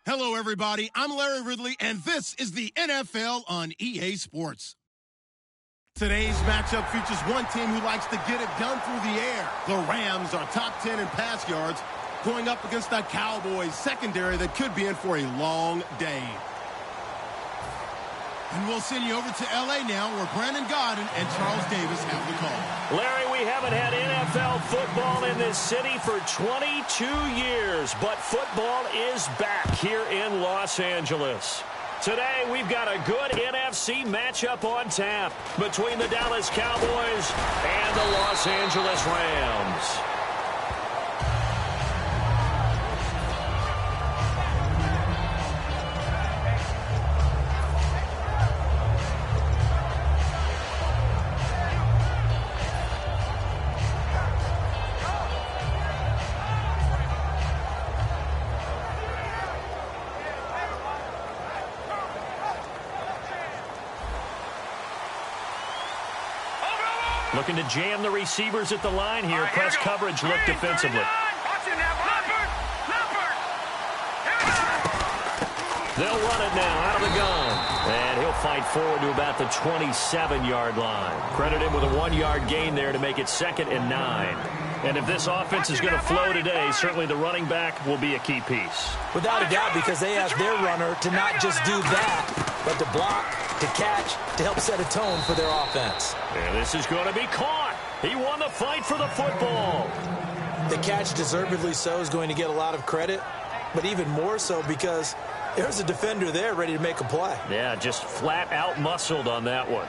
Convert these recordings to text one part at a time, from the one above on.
Hello, everybody. I'm Larry Ridley, and this is the NFL on EA Sports. Today's matchup features one team who likes to get it done through the air. The Rams are top 10 in pass yards, going up against the Cowboys secondary that could be in for a long day. And we'll send you over to L.A. now, where Brandon Godden and Charles Davis have the call. Larry, we haven't had NFL football in this city for 22 years, but football is back here in Los Angeles. Today, we've got a good NFC matchup on tap between the Dallas Cowboys and the Los Angeles Rams. Looking to jam the receivers at the line here. Press coverage look defensively. They'll run it now out of the gun. And he'll fight forward to about the 27-yard line. Credit him with a 1-yard gain there to make it 2nd and 9. And if this offense is going to flow today, certainly the running back will be a key piece. Without a doubt, because they ask their runner to not just do that, but to block, to catch, to help set a tone for their offense. And this is going to be caught. He won the fight for the football. The catch, deservedly so, is going to get a lot of credit, but even more so because there's a defender there ready to make a play. Yeah, just flat out muscled on that one.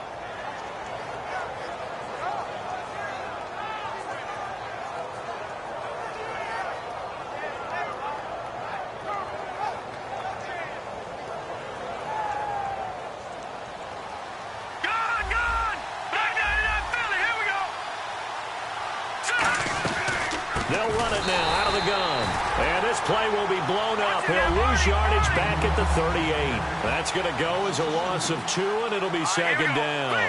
They'll run it now out of the gun. And this play will be blown up. He'll lose yardage back at the 38. That's going to go as a loss of 2, and it'll be 2nd down.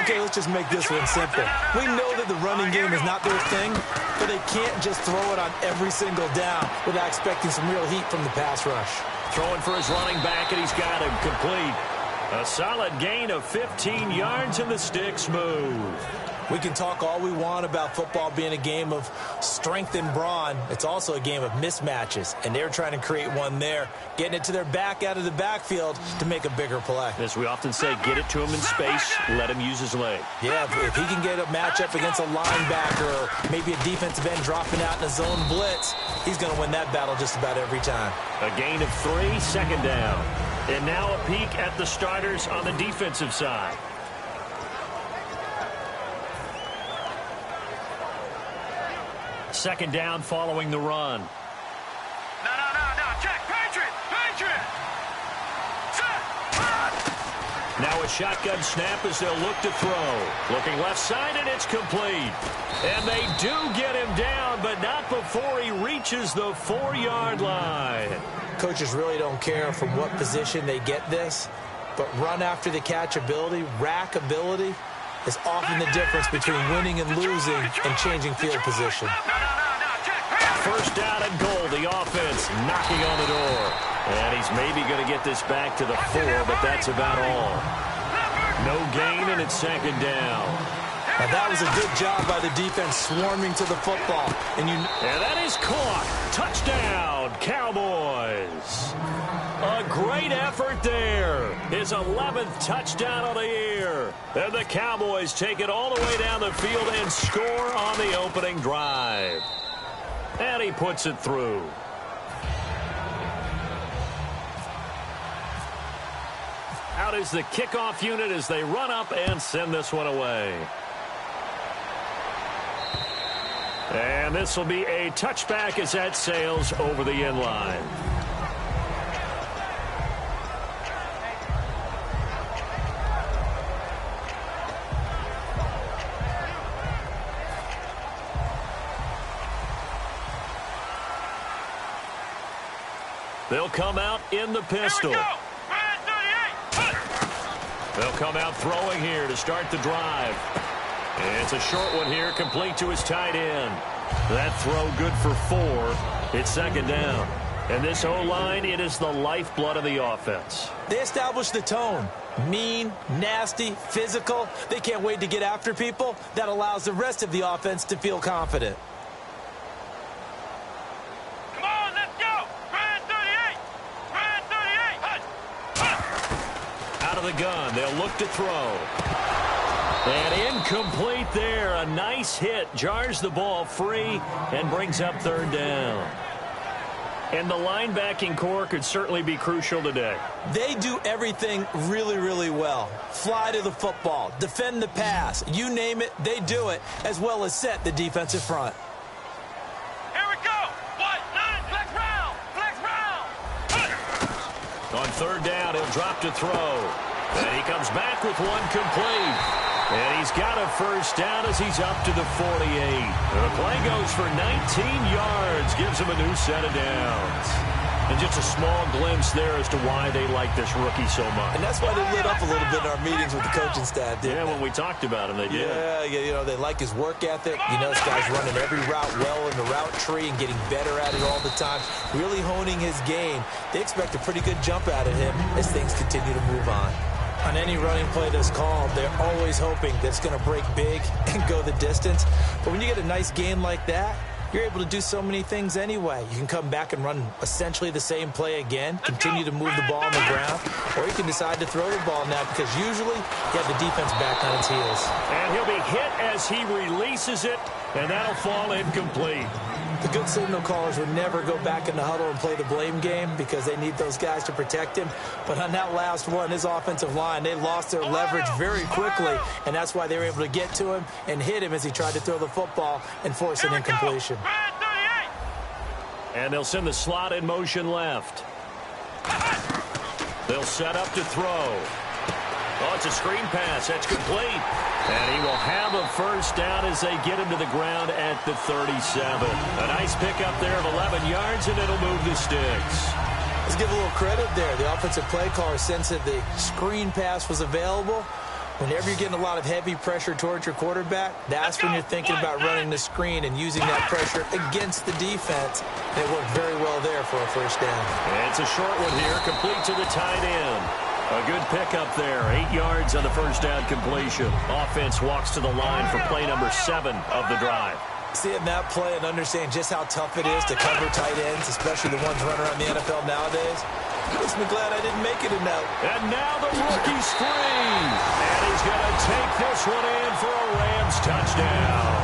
Okay, let's just make this one simple. We know that the running game is not their thing, but they can't just throw it on every single down without expecting some real heat from the pass rush. Throwing for his running back, and he's got him complete. A solid gain of 15 yards, and the sticks move. We can talk all we want about football being a game of strength and brawn. It's also a game of mismatches, and they're trying to create one there, getting it to their back out of the backfield to make a bigger play. As we often say, get it to him in space, let him use his leg. Yeah, if he can get a matchup against a linebacker or maybe a defensive end dropping out in a zone blitz, he's going to win that battle just about every time. A gain of 3, 2nd down. And now a peek at the starters on the defensive side. Second down following the run. No. Check. Patriot. Set. Now a shotgun snap as they'll look to throw. Looking left side, and it's complete. And they do get him down, but not before he reaches the 4-yard line. Coaches really don't care from what position they get this, but run after the catch ability, rack ability, is often the difference between winning and losing and changing field position. First down and goal, the offense knocking on the door. And he's maybe going to get this back to the 4, but that's about all. No gain, and it's 2nd down. Now that was a good job by the defense swarming to the football. And that is caught. Touchdown, Cowboys. A great effort there. His 11th touchdown of the year. And the Cowboys take it all the way down the field and score on the opening drive. And he puts it through. Out is the kickoff unit as they run up and send this one away. And this will be a touchback as that sails over the end line. They'll come out in the pistol. They'll come out throwing here to start the drive. And it's a short one here, complete to his tight end. That throw good for 4. It's 2nd down. And this O-line, it is the lifeblood of the offense. They establish the tone. Mean, nasty, physical. They can't wait to get after people. That allows the rest of the offense to feel confident. Come on, let's go. Brand 38. Brand 38. Out of the gun, they'll look to throw. And incomplete there. A nice hit. Jars the ball free and brings up third down. And the linebacking core could certainly be crucial today. They do everything really, really well. Fly to the football, defend the pass, you name it, they do it, as well as set the defensive front. Here we go. What? Nine. Flex round. Flex round. On third down, he'll drop to throw. And he comes back with one complete. And he's got a first down as he's up to the 48. The play goes for 19 yards, gives him a new set of downs. And just a small glimpse there as to why they like this rookie so much. And that's why they lit up a little bit in our meetings with the coaching staff, didn't they? When we talked about him, they did. Yeah, you know, they like his work ethic. You know, this guy's running every route well in the route tree and getting better at it all the time, really honing his game. They expect a pretty good jump out of him as things continue to move on. On any running play that's called, they're always hoping that it's going to break big and go the distance. But when you get a nice gain like that, you're able to do so many things anyway. You can come back and run essentially the same play again, continue to move the ball on the ground, or you can decide to throw the ball now because usually you have the defense back on its heels. And he'll be hit as he releases it, and that'll fall incomplete. The good signal callers would never go back in the huddle and play the blame game because they need those guys to protect him. But on that last one, his offensive line, they lost their leverage very quickly, and that's why they were able to get to him and hit him as he tried to throw the football and force an incompletion. And they'll send the slot in motion left. They'll set up to throw. Oh, it's a screen pass. That's complete. And he will have a first down as they get him to the ground at the 37. A nice pickup there of 11 yards, and it'll move the sticks. Let's give a little credit there. The offensive play caller sensed that the screen pass was available. Whenever you're getting a lot of heavy pressure towards your quarterback, that's when you're thinking about running the screen and using that pressure against the defense. And it worked very well there for a first down. And it's a short one here, complete to the tight end. A good pickup there, 8 yards on the first down completion. Offense walks to the line for play number 7 of the drive. Seeing that play and understanding just how tough it is to cover tight ends, especially the ones running around the NFL nowadays, makes me glad I didn't make it in that. And now the rookie screen. And he's going to take this one in for a Rams touchdown.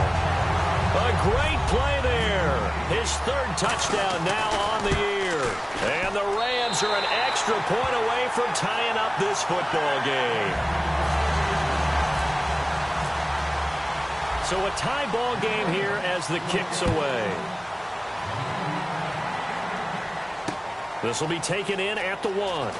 A great play there. His third touchdown now on the year. And the Rams are an extra point away from tying up this football game. So a tie ball game here as the kick's away. This will be taken in at the 1.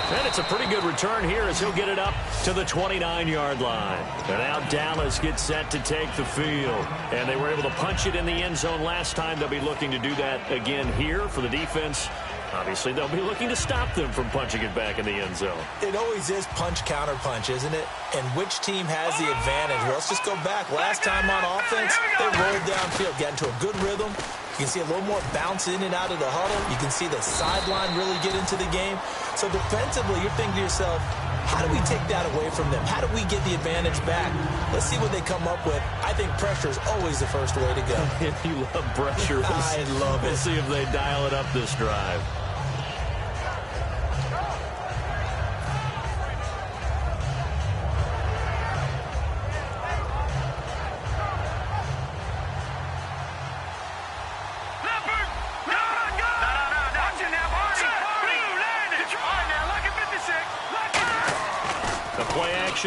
And it's a pretty good return here as he'll get it up to the 29-yard line. And now Dallas gets set to take the field. And they were able to punch it in the end zone last time. They'll be looking to do that again here for the defense. Obviously, they'll be looking to stop them from punching it back in the end zone. It always is punch-counter-punch, isn't it? And which team has the advantage? Well, let's just go back. Last time on offense, they rolled downfield, got into a good rhythm. You can see a little more bounce in and out of the huddle. You can see the sideline really get into the game. So defensively, you're thinking to yourself, how do we take that away from them? How do we get the advantage back? Let's see what they come up with. I think pressure is always the first way to go. You love pressure. I love it. We'll see if they dial it up this drive.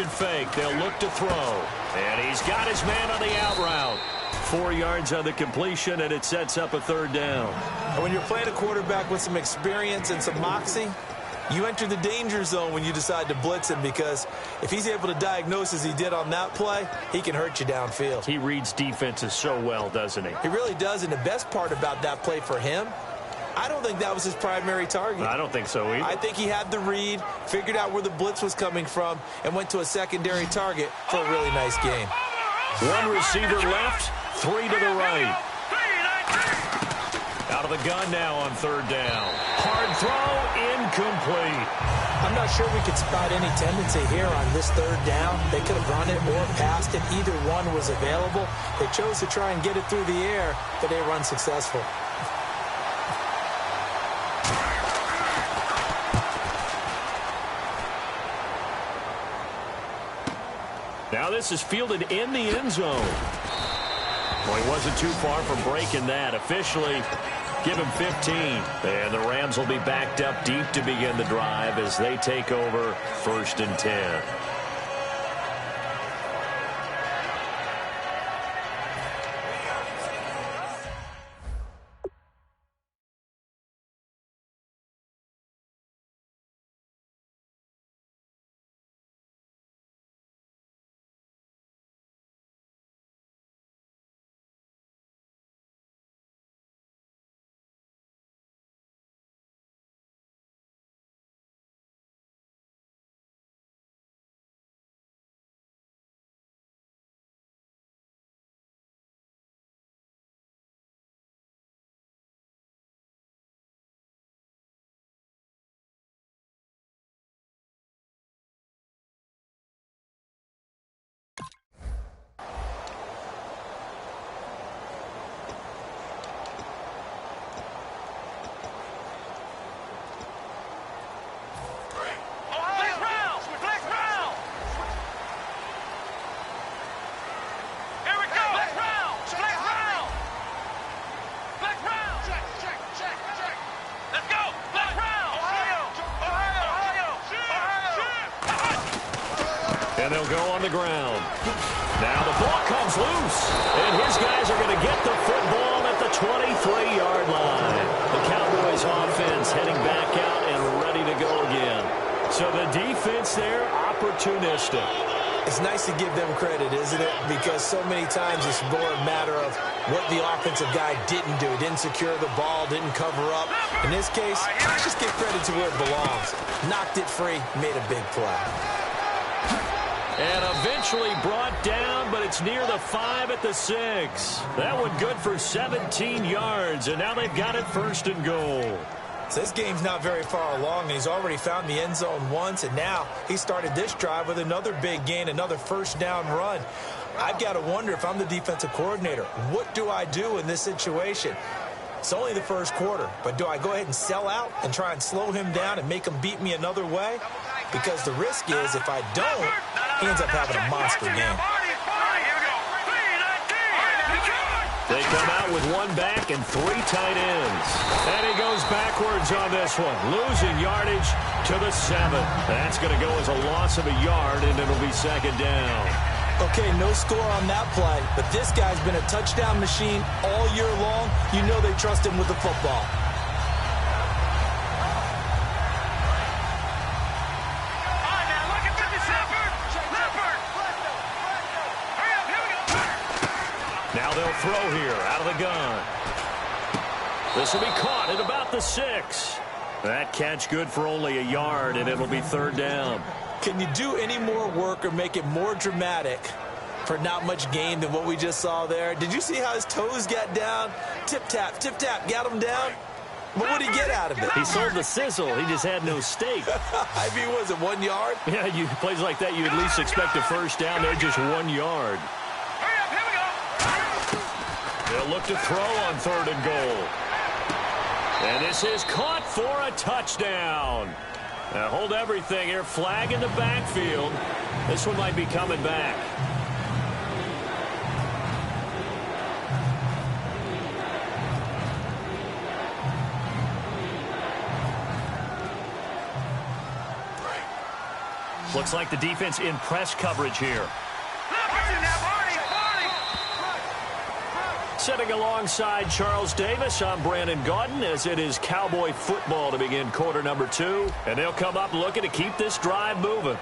Fake. They'll look to throw. And he's got his man on the out route. 4 yards on the completion, and it sets up a third down. And when you're playing a quarterback with some experience and some moxie, you enter the danger zone when you decide to blitz him, because if he's able to diagnose as he did on that play, he can hurt you downfield. He reads defenses so well, doesn't he? He really does, and the best part about that play for him, I don't think that was his primary target. I don't think so either. I think he had the read, figured out where the blitz was coming from, and went to a secondary target for a really nice game. 1 receiver left, 3 to the right. Out of the gun now on third down. Hard throw, incomplete. I'm not sure we could spot any tendency here on this third down. They could have run it or passed it. Either one was available. They chose to try and get it through the air, but they were unsuccessful. Now this is fielded in the end zone. Well, he wasn't too far from breaking that. Officially, give him 15. And the Rams will be backed up deep to begin the drive as they take over 1st and 10. And they'll go on the ground. Now the ball comes loose. And his guys are going to get the football at the 23-yard line. The Cowboys offense heading back out and ready to go again. So the defense there, opportunistic. It's nice to give them credit, isn't it? Because so many times it's more a matter of what the offensive guy didn't do. Didn't secure the ball, didn't cover up. In this case, just give credit to where it belongs. Knocked it free, made a big play. And eventually brought down, but it's near the 5 at the 6. That one good for 17 yards, and now they've got it 1st and goal. So this game's not very far along, and he's already found the end zone once, and now he started this drive with another big gain, another 1st down run. I've got to wonder if I'm the defensive coordinator, what do I do in this situation? It's only the 1st quarter, but do I go ahead and sell out and try and slow him down and make him beat me another way? Because the risk is if I don't, he ends up having a monster game. They come out with 1 back and 3 tight ends. And he goes backwards on this one, losing yardage to the 7. That's going to go as a loss of a yard, and it'll be 2nd down. Okay, no score on that play, but this guy's been a touchdown machine all year long. You know they trust him with the football. Now they'll throw here out of the gun. This will be caught at about the 6. That catch good for only a yard, and it'll be 3rd down. Can you do any more work or make it more dramatic for not much gain than what we just saw there? Did you see how his toes got down? Tip-tap, got him down. But what did he get out of it? He sold the sizzle. He just had no steak. I mean, was it 1 yard? Yeah, plays like that, you at least expect a 1st down. They're just 1 yard. They'll look to throw on 3rd and goal. And this is caught for a touchdown. Now hold everything here. Flag in the backfield. This one might be coming back. Looks like the defense in press coverage here. Sitting alongside Charles Davis, I'm Brandon Gaudin, as it is Cowboy football to begin quarter number 2. And they'll come up looking to keep this drive moving.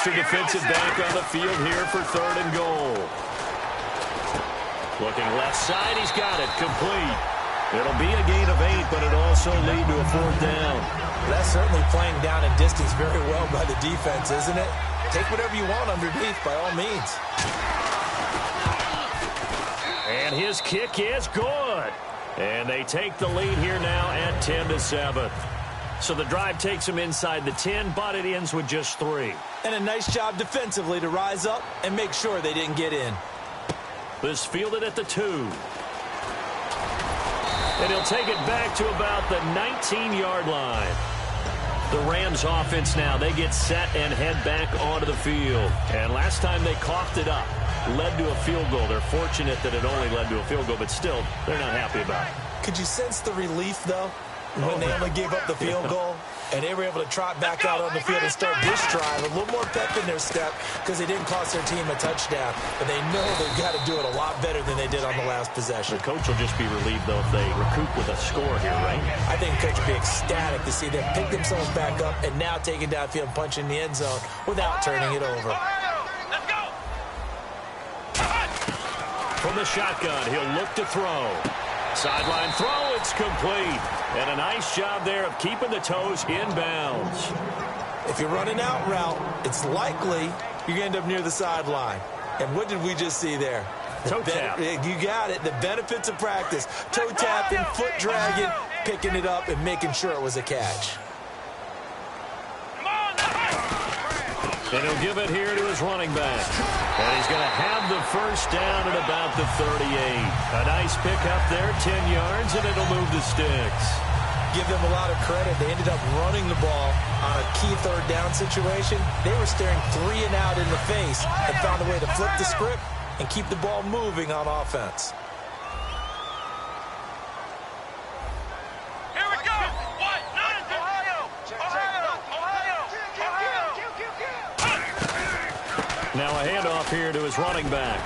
extra defensive back on the field here for 3rd and goal. Looking left side, he's got it, complete. It'll be a gain of 8, but it'll also lead to a 4th down. That's certainly playing down in distance very well by the defense, isn't it? Take whatever you want underneath, by all means. And his kick is good. And they take the lead here now at 10-7. So the drive takes them inside the 10, but it ends with just 3. And a nice job defensively to rise up and make sure they didn't get in. This fielded at the 2. And he'll take it back to about the 19-yard line. The Rams offense now, they get set and head back onto the field. And last time they coughed it up, led to a field goal. They're fortunate that it only led to a field goal, but still, they're not happy about it. Could you sense the relief, though, when they only gave up the field goal? And they were able to trot back out on the field and start this drive. A little more pep in their step because they didn't cost their team a touchdown. But they know they've got to do it a lot better than they did on the last possession. The coach will just be relieved, though, if they recoup with a score here, right? I think the coach will be ecstatic to see them pick themselves back up and now take it downfield and punch in the end zone without turning it over. Let's go. From the shotgun, he'll look to throw. Sideline throw, it's complete. And a nice job there of keeping the toes in bounds. If you're running out route, it's likely you're going to end up near the sideline. And what did we just see there? Toe tap. You got it. The benefits of practice. Toe tapping, foot dragging, picking it up, and making sure it was a catch. And he'll give it here to his running back. And he's going to have the first down at about the 38. A nice pickup there, 10 yards, and it'll move the sticks. Give them a lot of credit. They ended up running the ball on a key 3rd down situation. They were staring 3 and out in the face and found a way to flip the script and keep the ball moving on offense. Here we go. What? Ohio. Now a handoff here to his running back.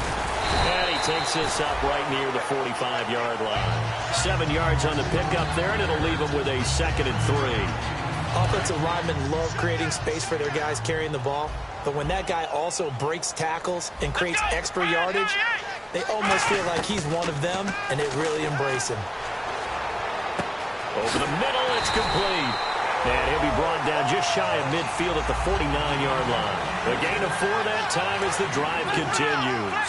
And he takes this up right near the 45-yard line. 7 yards on the pickup there, and it'll leave him with a 2nd and 3. Offensive linemen love creating space for their guys carrying the ball. But when that guy also breaks tackles and creates extra yardage, they almost feel like he's one of them, and they really embrace him. Over the middle, it's complete. And he'll be brought down just shy of midfield at the 49-yard line. A gain of 4 that time as the drive continues.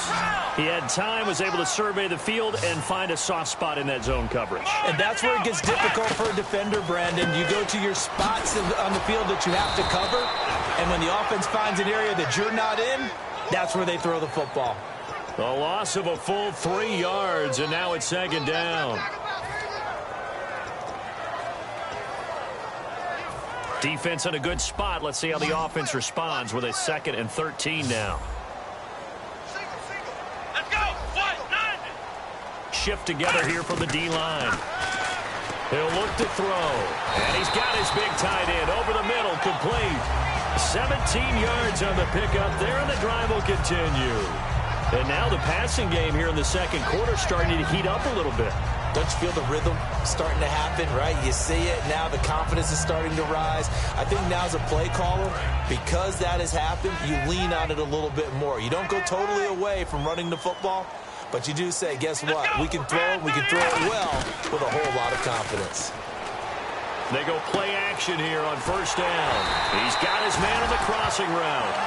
He had time, was able to survey the field and find a soft spot in that zone coverage. And that's where it gets difficult for a defender, Brandon. You go to your spots on the field that you have to cover, and when the offense finds an area that you're not in, that's where they throw the football. A loss of a full 3 yards, and now it's 2nd down. Defense in a good spot. Let's see how the offense responds with a 2nd and 13 now. Let's go. What? 9. Shift together here from the D-line. He'll look to throw. And he's got his big tight end over the middle, complete. 17 yards on the pickup there, and the drive will continue. And now the passing game here in the 2nd quarter starting to heat up a little bit. Don't you feel the rhythm starting to happen, right? You see it now. The confidence is starting to rise. I think now as a play caller, because that has happened, you lean on it a little bit more. You don't go totally away from running the football, but you do say, guess what? We can throw it well with a whole lot of confidence. They go play action here on 1st down. He's got his man on the crossing route.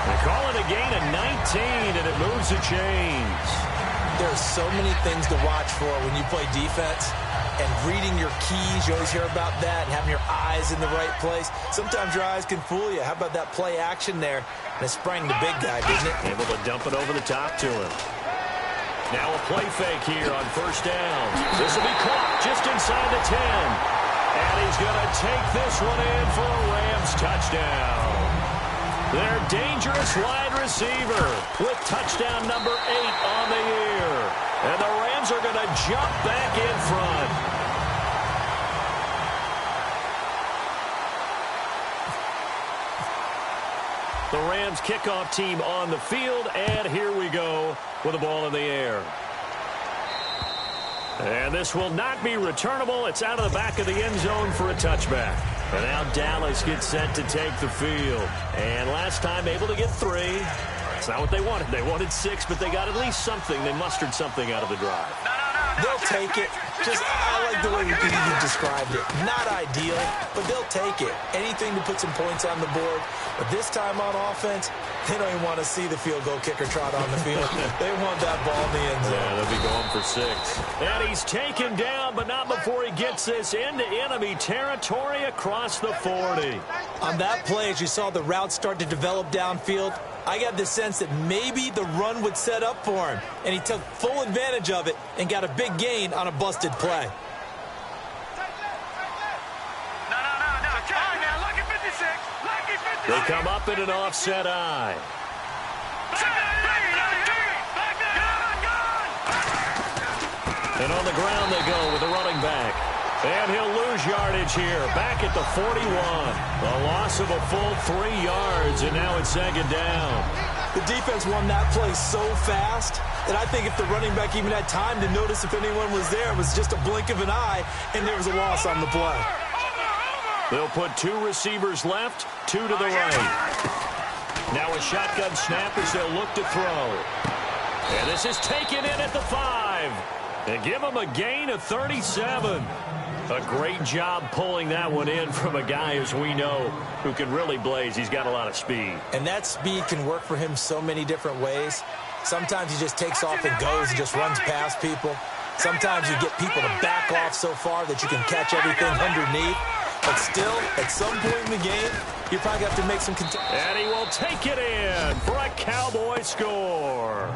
They call it a gain of 19, and it moves the chains. There's so many things to watch for when you play defense, and reading your keys, you always hear about that, and having your eyes in the right place. Sometimes your eyes can fool you. How about that play action there? And it sprang the big guy, didn't it? Able to dump it over the top to him. Now a play fake here on 1st down. This will be caught just inside the 10. And he's going to take this one in for a Rams touchdown. Their dangerous wide receiver with touchdown number 8 on the year. And the Rams are going to jump back in front. The Rams kickoff team on the field, and here we go with the ball in the air. And this will not be returnable. It's out of the back of the end zone for a touchback. And now Dallas gets set to take the field. And last time able to get 3. That's not what they wanted. They wanted 6, but they got at least something. They mustered something out of the drive. They'll take it. I like the way you described it. Not ideal, but they'll take it. Anything to put some points on the board. But this time on offense, they don't even want to see the field goal kicker trot on the field. They want that ball in the end zone. Yeah, they'll be going for 6. And he's taken down, but not before he gets this into enemy territory across the 40. On that play, as you saw the route start to develop downfield, I got the sense that maybe the run would set up for him, and he took full advantage of it and got a big gain on a busted play. They come up in an offset eye. And on the ground they go with the running back. And he'll lose yardage here. Back at the 41. A loss of a full 3 yards, and now it's 2nd down. The defense won that play so fast that I think if the running back even had time to notice if anyone was there, it was just a blink of an eye, and there was a loss on the play. They'll put 2 receivers left, 2 to the right. Now a shotgun snap as they'll look to throw. And this is taken in at the 5. And give him a gain of 37. A great job pulling that one in from a guy, as we know, who can really blaze. He's got a lot of speed. And that speed can work for him so many different ways. Sometimes he just takes off and goes and just runs past people. Sometimes you get people to back off so far that you can catch everything underneath. But still, at some point in the game, you probably have to make some... And he will take it in for a Cowboy score.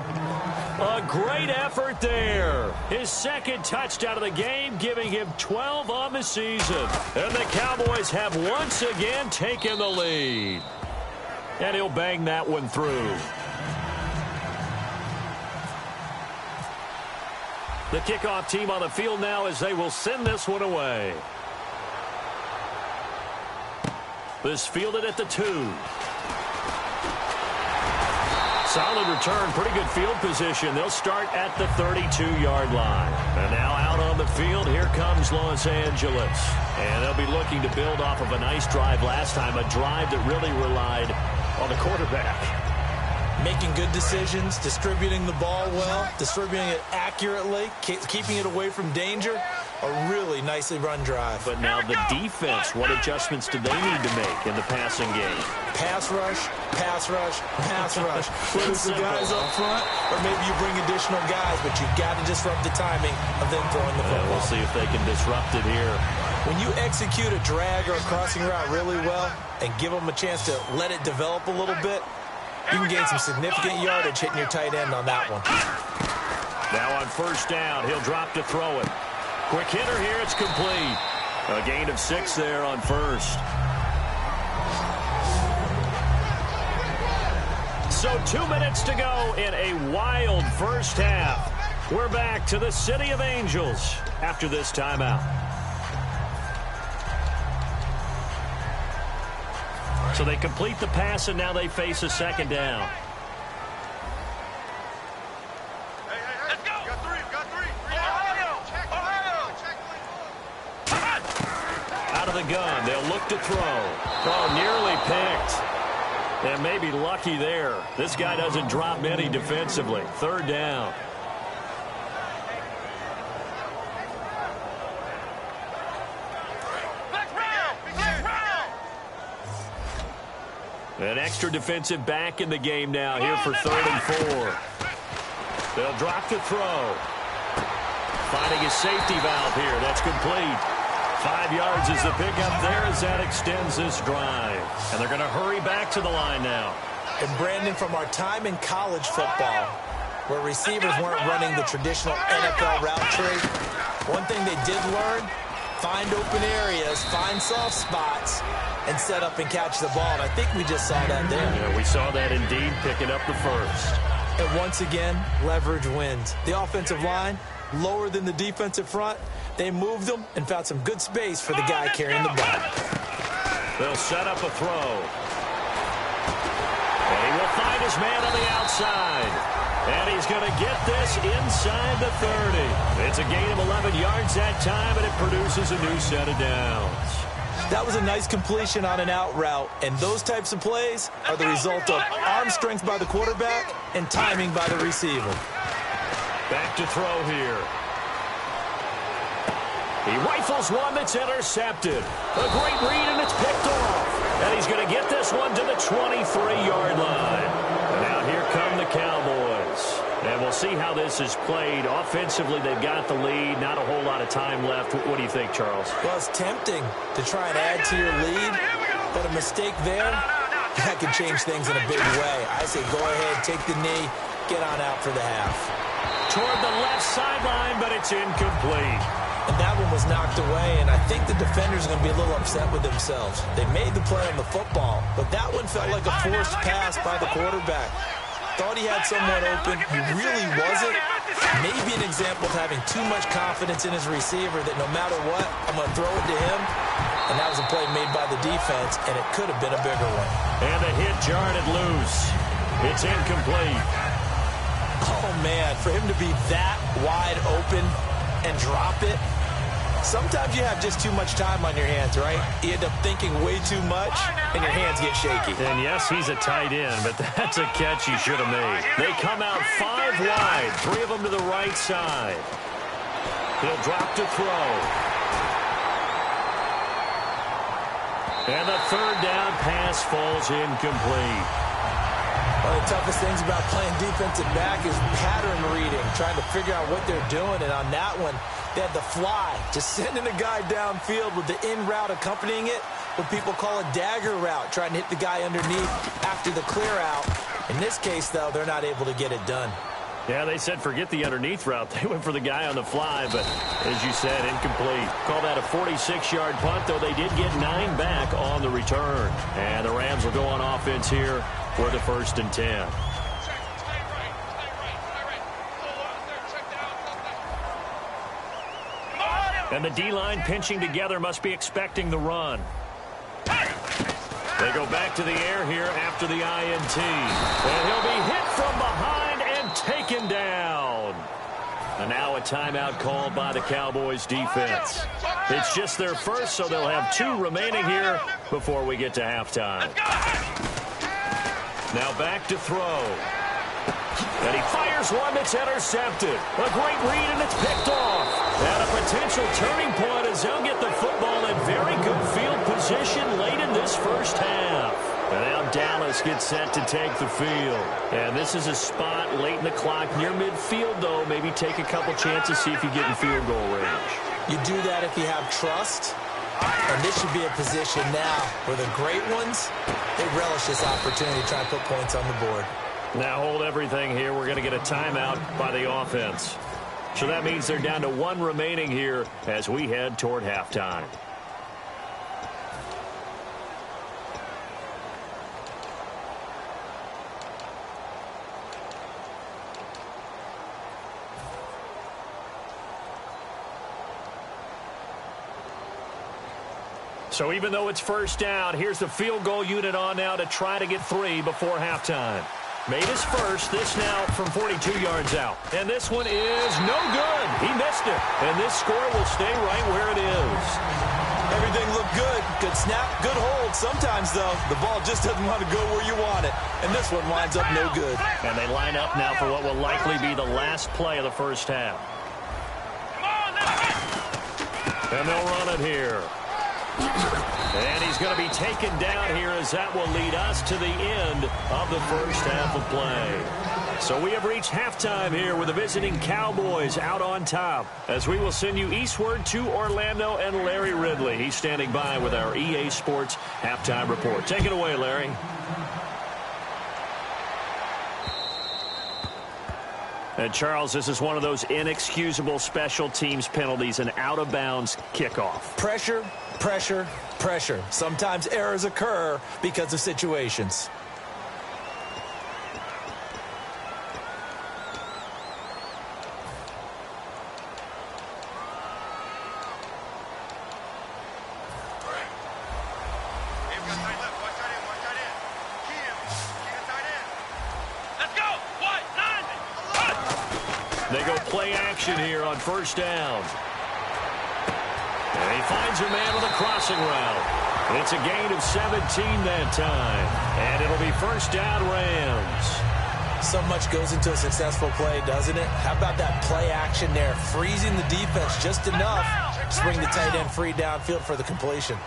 A great effort there. His 2nd touchdown of the game, giving him 12 on the season. And the Cowboys have once again taken the lead. And he'll bang that one through. The kickoff team on the field now as they will send this one away. This fielded at the 2. Solid return, pretty good field position. They'll start at the 32-yard line. And now out on the field, here comes Los Angeles. And they'll be looking to build off of a nice drive last time, a drive that really relied on the quarterback. Making good decisions, distributing the ball well, distributing it accurately, keeping it away from danger. A really nicely run drive. But now the defense, what adjustments do they need to make in the passing game? Pass rush, pass rush, pass rush. Whether it's the guys up front or maybe you bring additional guys, but you've got to disrupt the timing of them throwing the football. We'll see if they can disrupt it here. When you execute a drag or a crossing route really well and give them a chance to let it develop a little bit, you can gain some significant yardage hitting your tight end on that one. Now on 1st down, he'll drop to throw it. Quick hitter here, it's complete. A gain of 6 there on 1st. So 2 minutes to go in a wild first half. We're back to the City of Angels after this timeout. So they complete the pass, and now they face a 2nd down. Out of the gun, they'll look to throw. Oh, nearly picked. And maybe lucky there. This guy doesn't drop many defensively. 3rd down. An extra defensive back in the game now here for 3rd and 4. They'll drop to throw. Finding a safety valve here. That's complete. 5 yards is the pickup there as that extends this drive. And they're going to hurry back to the line now. And Brandon, from our time in college football, where receivers weren't running the traditional NFL route tree, one thing they did learn, find open areas, find soft spots, and set up and catch the ball. And I think we just saw that there. Yeah, we saw that indeed, picking up the 1st. And once again, leverage wins. The offensive line, lower than the defensive front. They moved them and found some good space for the guy carrying the ball. They'll set up a throw. And he will find his man on the outside. And he's going to get this inside the 30. It's a gain of 11 yards that time, and it produces a new set of downs. That was a nice completion on an out route, and those types of plays are the result of arm strength by the quarterback and timing by the receiver. Back to throw here. He rifles one that's intercepted. A great read, and it's picked off. And he's going to get this one to the 23-yard line. And now here come the Cowboys. And we'll see how this is played. Offensively, they've got the lead. Not a whole lot of time left. What do you think, Charles? Well, it's tempting to try and add to your lead, but a mistake there, that can change things in a big way. I say go ahead, take the knee, get on out for the half. Toward the left sideline, but it's incomplete. And that one was knocked away, and I think the defenders are going to be a little upset with themselves. They made the play on the football, but that one felt like a forced pass by the quarterback. Thought he had someone open. He really wasn't. Maybe an example of having too much confidence in his receiver that no matter what, I'm going to throw it to him. And that was a play made by the defense, and it could have been a bigger one. And the hit jarred it loose. It's incomplete. Oh, man, for him to be that wide open and drop it, sometimes you have just too much time on your hands, right? You end up thinking way too much, and your hands get shaky. And yes, he's a tight end, but that's a catch he should have made. They come out 5 wide, 3 of them to the right side. He'll drop to throw. And the third down pass falls incomplete. One of the toughest things about playing defensive back is pattern reading, trying to figure out what they're doing. And on that one, they had the fly, just sending a guy downfield with the in route accompanying it, what people call a dagger route, trying to hit the guy underneath after the clear out. In this case, though, they're not able to get it done. Yeah, they said forget the underneath route. They went for the guy on the fly, but as you said, incomplete. Call that a 46-yard punt, though they did get 9 back on the return. And the Rams will go on offense here for the 1st and 10. And the D-line pinching together, must be expecting the run. They go back to the air here after the INT. And he'll be hit from behind and taken down. And now a timeout called by the Cowboys defense. It's just their first, so they'll have 2 remaining here before we get to halftime. Now back to throw. And he fires one that's intercepted. A great read, and it's picked off. And a potential turning point as they'll get the football in very good field position late in this first half. And now Dallas gets set to take the field. And this is a spot late in the clock near midfield, though. Maybe take a couple chances, see if you get in field goal range. You do that if you have trust. And this should be a position now where the great ones, they relish this opportunity to try and put points on the board. Now hold everything here. We're going to get a timeout by the offense. So that means they're down to 1 remaining here as we head toward halftime. So even though it's first down, here's the field goal unit on now to try to get 3 before halftime. Made his first, this now from 42 yards out. And this one is no good. He missed it. And this score will stay right where it is. Everything looked good. Good snap, good hold. Sometimes, though, the ball just doesn't want to go where you want it. And this one winds up no good. And they line up now for what will likely be the last play of the first half. And they'll run it here. And he's going to be taken down here as that will lead us to the end of the first half of play. So we have reached halftime here with the visiting Cowboys out on top as we will send you eastward to Orlando and Larry Ridley. He's standing by with our EA Sports halftime report. Take it away, Larry. And Charles, this is one of those inexcusable special teams penalties, an out-of-bounds kickoff. Pressure, pressure, pressure. Sometimes errors occur because of situations. They go play action here on first down. And he finds a man with a crossing route. It's a gain of 17 that time. And it'll be first down, Rams. So much goes into a successful play, doesn't it? How about that play action there? Freezing the defense just enough to bring the tight end free downfield for the completion.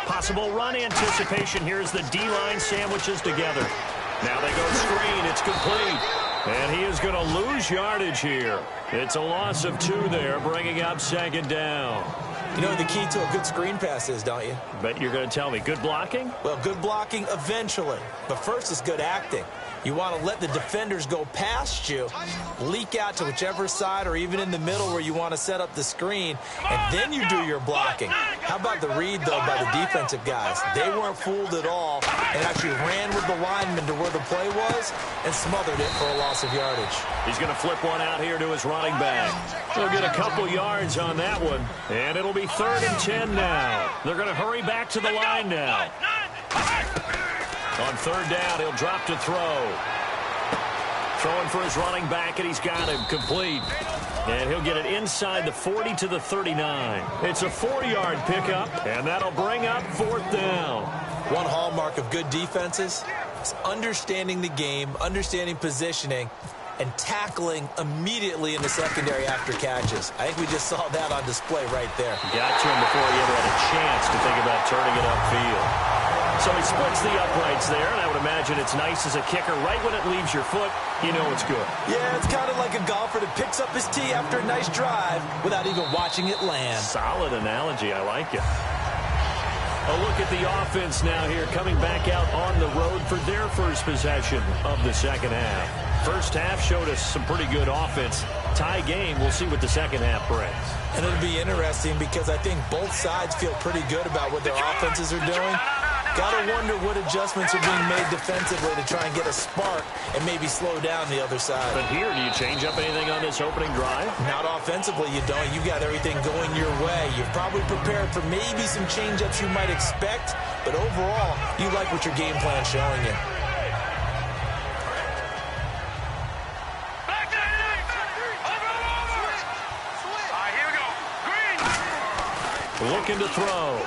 Possible run anticipation. Here's the D-line sandwiches together. Now they go screen. It's complete. And he is going to lose yardage here. It's a loss of 2 there, bringing up second down. You know what the key to a good screen pass is, don't you? Bet you're going to tell me. Good blocking? Well, good blocking eventually. But first is good acting. You want to let the defenders go past you, leak out to whichever side or even in the middle where you want to set up the screen, and then you do your blocking. How about the read, though, by the defensive guys? They weren't fooled at all and actually ran with the lineman to where the play was and smothered it for a loss of yardage. He's going to flip one out here to his running back. He'll get a couple yards on that one, and it'll be 3rd and 10 now. They're going to hurry back to the line now. On 3rd down, he'll drop to throw. Throwing for his running back, and he's got him complete. And he'll get it inside the 40 to the 39. It's a 4-yard pickup, and that'll bring up 4th down. One hallmark of good defenses is understanding the game, understanding positioning, and tackling immediately in the secondary after catches. I think we just saw that on display right there. Got to him before he ever had a chance to think about turning it upfield. So he splits the uprights there, and I would imagine it's nice as a kicker. Right when it leaves your foot, you know it's good. Yeah, it's kind of like a golfer that picks up his tee after a nice drive without even watching it land. Solid analogy. I like it. A look at the offense now here, coming back out on the road for their first possession of the second half. First half showed us some pretty good offense. Tie game, we'll see what the second half brings. And it'll be interesting because I think both sides feel pretty good about what their offenses are doing. Got to wonder what adjustments are being made defensively to try and get a spark and maybe slow down the other side. But here, do you change up anything on this opening drive? Not offensively, you don't. You got everything going your way. You've probably prepared for maybe some change-ups you might expect, but overall, you like what your game plan's showing you. Looking to throw.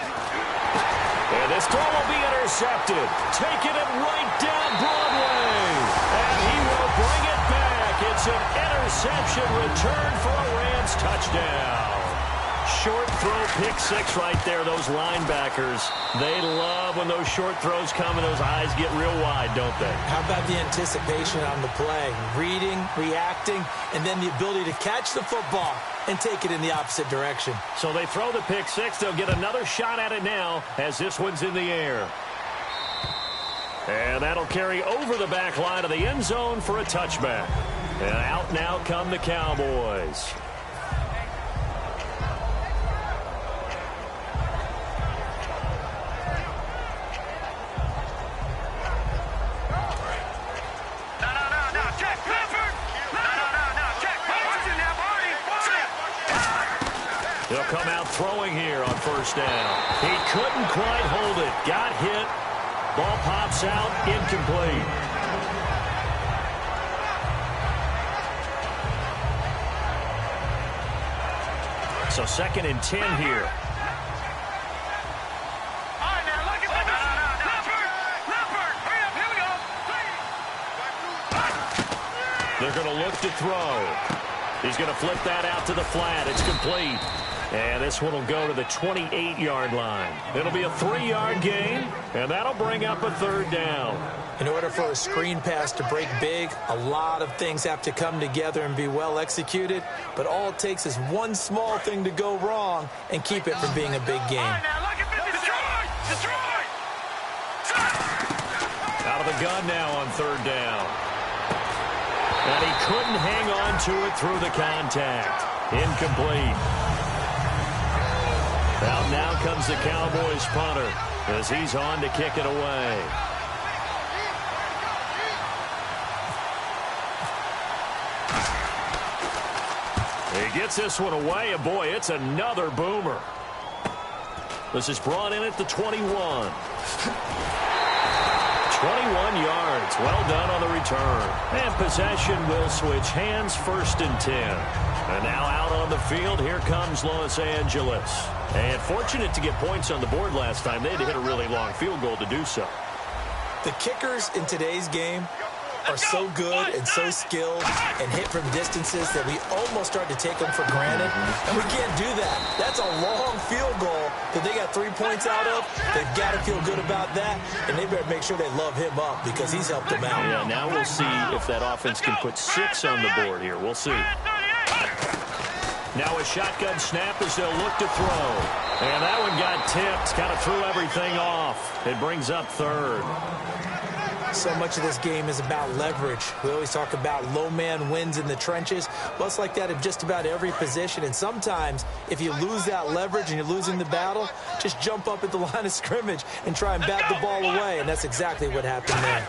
And this throw will be intercepted. Taking it right down Broadway. And he will bring it back. It's an interception return for a Rams touchdown. Short throw, pick 6 right there. Those linebackers, they love when those short throws come and those eyes get real wide, don't they? How about the anticipation on the play? Reading, reacting, and then the ability to catch the football and take it in the opposite direction. So they throw the pick 6. They'll get another shot at it now as this one's in the air. And that'll carry over the back line of the end zone for a touchback. And out now come the Cowboys. He'll come out throwing here on first down. He couldn't quite hold it. Got hit. Ball pops out. Incomplete. So 2nd and 10 here. They're going to look to throw. He's going to flip that out to the flat. It's complete. And this one will go to the 28-yard line. It'll be a 3-yard gain, and that'll bring up a 3rd down. In order for a screen pass to break big, a lot of things have to come together and be well executed, but all it takes is one small thing to go wrong and keep it from being a big game. Out of the gun now on 3rd down. And he couldn't hang on to it through the contact. Incomplete. Out now comes the Cowboys punter as he's on to kick it away. He gets this one away, and boy, it's another boomer. This is brought in at the 21. 21 yards. Well done on the return. And possession will switch hands, 1st and 10. And now out on the field, here comes Los Angeles. And fortunate to get points on the board last time. They had to hit a really long field goal to do so. The kickers in today's game are so good and so skilled and hit from distances that we almost start to take them for granted. And we can't do that. That's a long field goal that they got 3 points out of. They've got to feel good about that, and they better make sure they love him up because he's helped them out. Yeah, now we'll see if that offense can put 6 on the board here. We'll see. Now a shotgun snap as they'll look to throw. And that one got tipped, kind of threw everything off. It brings up 3rd. So much of this game is about leverage. We always talk about low man wins in the trenches. Well, it's like that in just about every position. And sometimes, if you lose that leverage and you're losing the battle, just jump up at the line of scrimmage and try and bat the ball away. And that's exactly what happened there.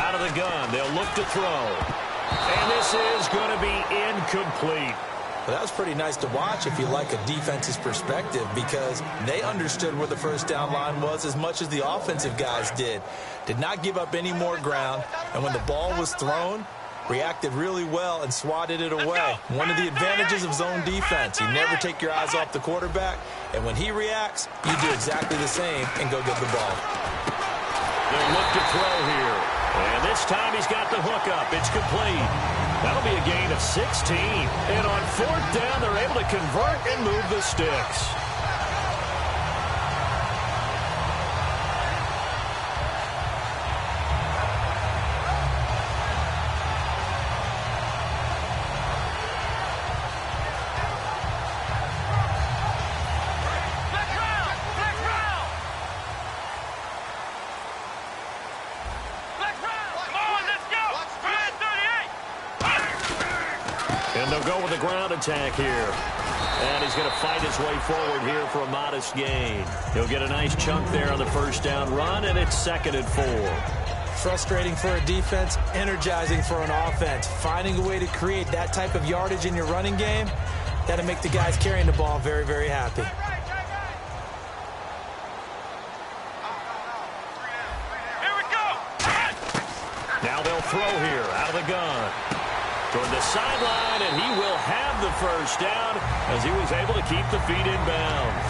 Out of the gun, they'll look to throw. And this is going to be incomplete. Well, that was pretty nice to watch if you like a defense's perspective because they understood where the first down line was as much as the offensive guys did. Did not give up any more ground, and when the ball was thrown, reacted really well and swatted it away. One of the advantages of zone defense, you never take your eyes off the quarterback, and when he reacts, you do exactly the same and go get the ball. They'll look to throw here, and this time he's got the hook up. It's complete. That'll be a gain of 16. And on 4th down, they're able to convert and move the sticks. And they'll go with a ground attack here. And he's going to fight his way forward here for a modest gain. He'll get a nice chunk there on the 1st down run, and it's 2nd and 4. Frustrating for a defense, energizing for an offense. Finding a way to create that type of yardage in your running game, that'll make the guys carrying the ball very, very happy. Here we go. Now they'll throw here out of the gun. Toward the sideline, and he will have the 1st down as he was able to keep the feet in bounds.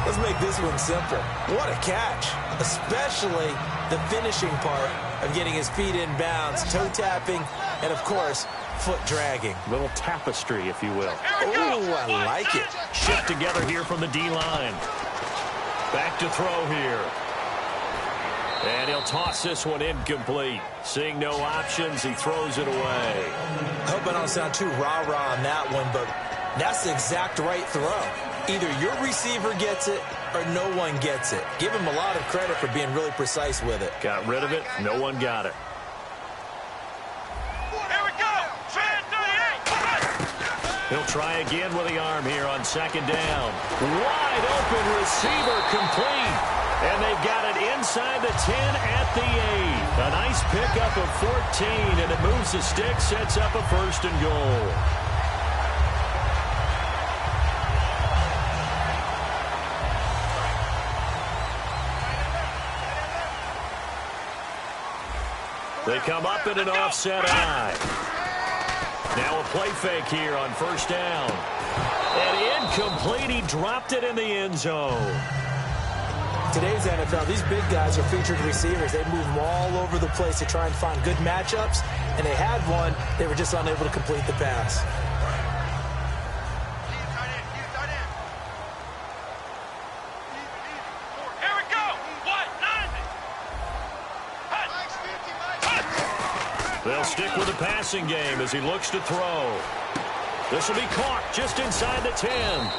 Let's make this one simple. What a catch, especially the finishing part of getting his feet in bounds, toe tapping, and, of course, foot dragging. Little tapestry, if you will. Oh, I like it. Shift together here from the D-line. Back to throw here. And he'll toss this one incomplete. Seeing no options, he throws it away. I hope I don't sound too rah-rah on that one, but that's the exact right throw. Either your receiver gets it or no one gets it. Give him a lot of credit for being really precise with it. Got rid of it. No one got it. Here we go. 38. He'll try again with the arm here on 2nd down. Wide open receiver complete. And they've got it inside the 10 at the 8. A nice pickup of 14, and it moves the stick, sets up a 1st and goal. They come up in an offset eye. Now a play fake here on 1st down. And incomplete, he dropped it in the end zone. Today's NFL, these big guys are featured receivers. They move them all over the place to try and find good matchups, and they had one. They were just unable to complete the pass. Here we go. What? 90. They'll stick with the passing game as he looks to throw. This will be caught just inside the 10.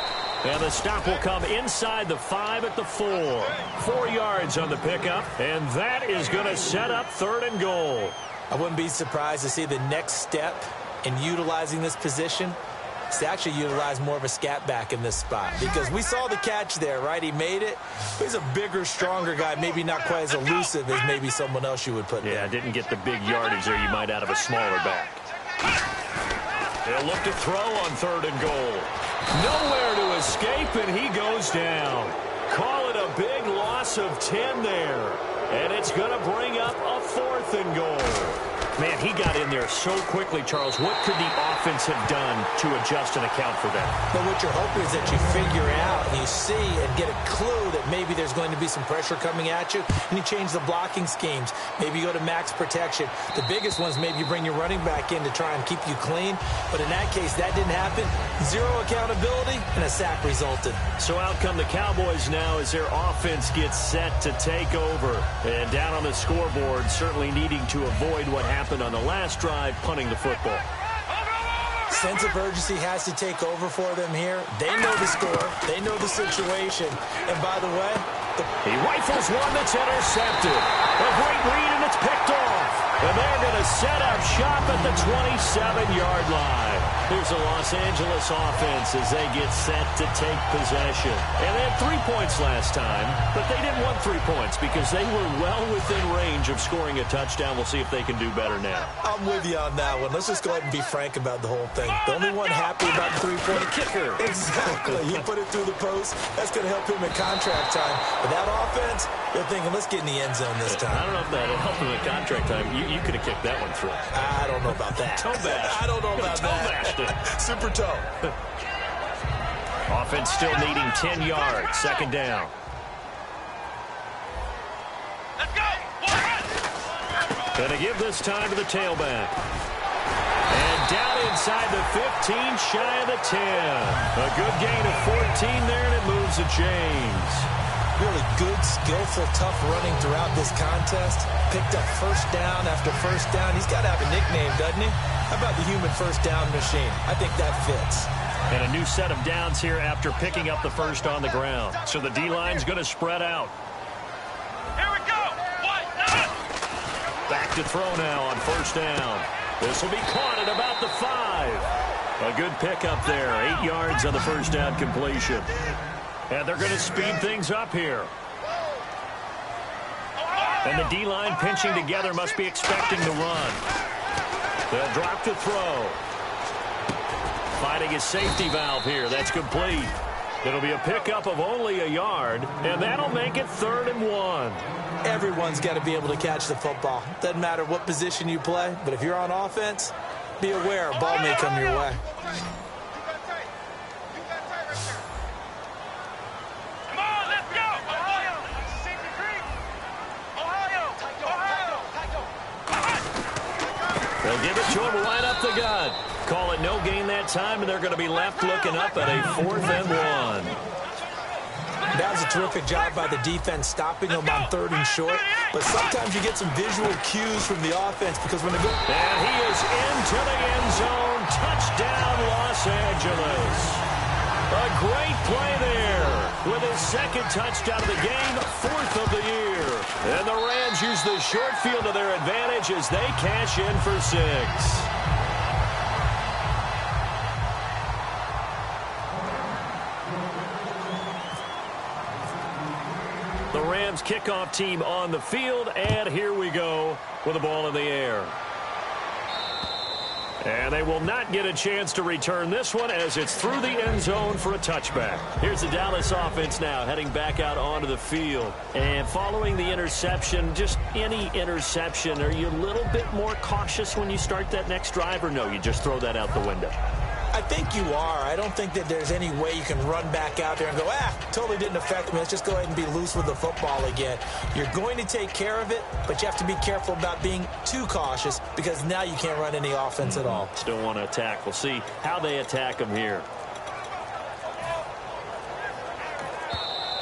And the stop will come inside the 5 at the 4. 4 yards on the pickup, and that is going to set up 3rd and goal. I wouldn't be surprised to see the next step in utilizing this position is to actually utilize more of a scat back in this spot. Because we saw the catch there, right? He made it. He's a bigger, stronger guy, maybe not quite as elusive as maybe someone else you would put there. Yeah, didn't get the big yardage there you might out of a smaller back. They'll look to throw on 3rd and goal. Nowhere to escape, and he goes down. Call it a big loss of 10 there. And it's going to bring up a 4th and goal. Man, he got in there so quickly, Charles. What could the offense have done to adjust and account for that? But what you're hoping is that you figure out and you see and get a clue that maybe there's going to be some pressure coming at you, and you change the blocking schemes. Maybe you go to max protection. The biggest ones, maybe you bring your running back in to try and keep you clean. But in that case, that didn't happen. Zero accountability, and a sack resulted. So out come the Cowboys now as their offense gets set to take over. And down on the scoreboard, certainly needing to avoid what happened on the last drive, punting the football. Sense of urgency has to take over for them here. They know the score. They know the situation. And by the way, he rifles one that's intercepted. A great read, and it's picked off. And they're going to set up shop at the 27-yard line. Here's the Los Angeles offense as they get set to take possession. And they had 3 points last time, but they didn't want 3 points because they were well within range of scoring a touchdown. We'll see if they can do better now. I'm with you on that one. Let's just go ahead and be frank about the whole thing. The only one happy about the 3-point kicker. Exactly. He put it through the post. That's going to help him in contract time. But that offense, they're thinking, let's get in the end zone this time. I don't know if that'll help him in contract time. You could have kicked that one through. I don't know about that. Toe bash. I don't know about that. Super toe. Offense still needing 10 yards. 2nd down. Let's go. Going to give this time to the tailback. And down inside the 15, shy of the 10. A good gain of 14 there, and it moves the chains. Really good, skillful, tough running throughout this contest. Picked up first down after first down. He's got to have a nickname, doesn't he? How about the human first down machine? I think that fits. And a new set of downs here after picking up the first on the ground. So the D-line's going to spread out. Here we go. Back to throw now on first down. This will be caught at about the 5. A good pickup there. 8 yards on the first down completion. And they're going to speed things up here. And the D-line pinching together must be expecting to run. They'll drop to throw. Finding a safety valve here. That's complete. It'll be a pickup of only a yard, and that'll make it 3rd and 1. Everyone's got to be able to catch the football. Doesn't matter what position you play, but if you're on offense, be aware a ball may come your way. They'll give it to him right up the gut. Call it no gain that time, and they're going to be left looking up at a 4th and 1. That was a terrific job by the defense stopping them on 3rd and short. But sometimes you get some visual cues from the offense because when they go... And he is into the end zone. Touchdown, Los Angeles. A great play there with his 2nd touchdown of the game, 4th of the year. And the Rams use the short field to their advantage as they cash in for 6. The Rams kickoff team on the field, and here we go with the ball in the air. And they will not get a chance to return this one as it's through the end zone for a touchback. Here's the Dallas offense now heading back out onto the field. And following the interception, just any interception, are you a little bit more cautious when you start that next drive, or no, you just throw that out the window? I think you are. I don't think that there's any way you can run back out there and go, totally didn't affect me. Let's just go ahead and be loose with the football again. You're going to take care of it, but you have to be careful about being too cautious because now you can't run any offense at all. Still want to attack. We'll see how they attack them here.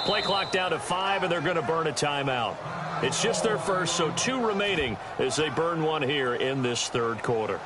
Play clock down to 5, and they're going to burn a timeout. It's just their first, so 2 remaining as they burn one here in this 3rd quarter.